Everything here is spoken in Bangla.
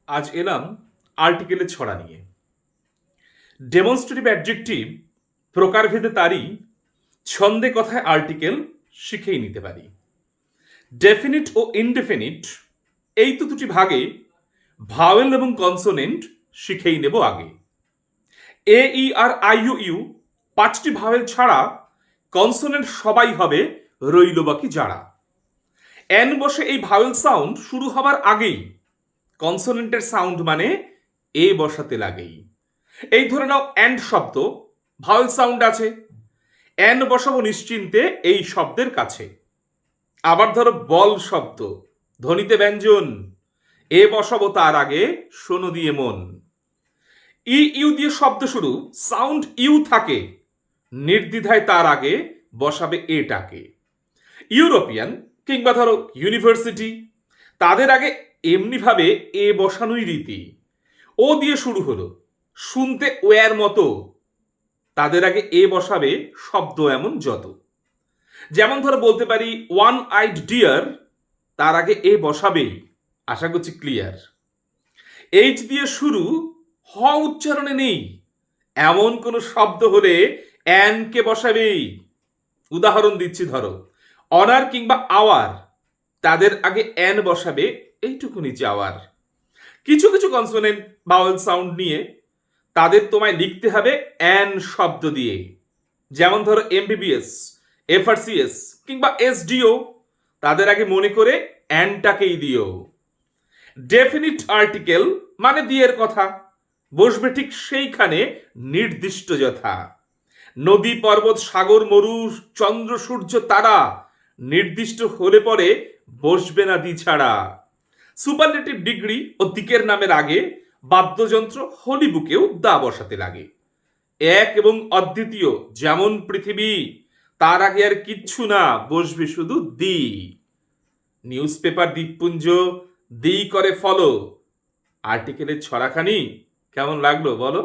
আজ এলাম আর্টিকেলের ছড়া নিয়ে। ডেমনস্ট্রেটিভ অ্যাডজেক্টিভ প্রকারভেদে তারই, ছন্দে কথায় আর্টিকেল শিখেই নিতে পারি। ডেফিনিট ও ইনডেফিনিট এই তো দুটি ভাগে ভাওয়েল এবং কনসোনেন্ট শিখেই নেব আগে। এ ই আর আই ইউ ইউ পাঁচটি ভাওয়েল ছাড়া কনসোনেন্ট সবাই হবে রইল বাকি যারা। এন বসে এই ভাওয়েল সাউন্ড শুরু হবার আগেই কনসোনেন্টের সাউন্ড মানে এ বসাতে লাগেই। এই ধরে নাও অ্যান্ড শব্দ, ভাওয়েল সাউন্ড আছে, এন বসাবো নিশ্চিন্তে এই শব্দের কাছে। আবার ধরো বল শব্দ, ধ্বনিতে ব্যঞ্জন, এ বসাবো তার আগে শোনো দিয়ে মন। ই ইউ দিয়ে শব্দ শুরু, সাউন্ড ইউ থাকে, নির্দ্বিধায় তার আগে বসাবে এটাকে। ইউরোপিয়ান কিংবা ধরো ইউনিভার্সিটি, তাদের আগে এমনিভাবে এ বসানোই রীতি। ও দিয়ে শুরু হলো, শুনতে ওয়ার মতো, তাদের আগে এ বসাবে শব্দ এমন যত। যেমন ধরো বলতে পারি ওয়ান আইড ডিয়ার, তার আগে এ বসাবেই, আশা করছি ক্লিয়ার। এইচ দিয়ে শুরু, হ উচ্চারণে নেই, এমন কোন শব্দ হলে অ্যান কে বসাবেই। উদাহরণ দিচ্ছি ধরো অনার কিংবা আওয়ার, তাদের আগে অ্যান বসাবে, এইটুকুনি চাওয়ার। কিছু কিছু কনসোনেন্ট ভাওয়েল সাউন্ড নিয়ে তাদের তোমায় লিখতে হবে অ্যান শব্দ দিয়ে। যেমন ধরো M.B.B.S, F.R.CS কিংবা SDO, তাদের আগে মনে করে অ্যানটাকেই দিও। ডেফিনিট আর্টিকেল মানে দিয়ের কথা, বসবে ঠিক সেইখানে নির্দিষ্ট যথা। নদী পর্বত সাগর মরু চন্দ্র সূর্য তারা, নির্দিষ্ট হলে পরে বসবে না দি ছাড়া। সুপারলেটিভ ডিগ্রি ও দিকের নামের আগে বাদ্যযন্ত্র হোলি বুকেও দা বসাতে লাগে। এক এবং অদ্বিতীয় যেমন পৃথিবী, তার আগে আর কিচ্ছু না, বসবে শুধু দি। নিউজ পেপার দ্বীপপুঞ্জ দি করে ফলো। আর্টিকেলের ছড়াখানি কেমন লাগলো বলো?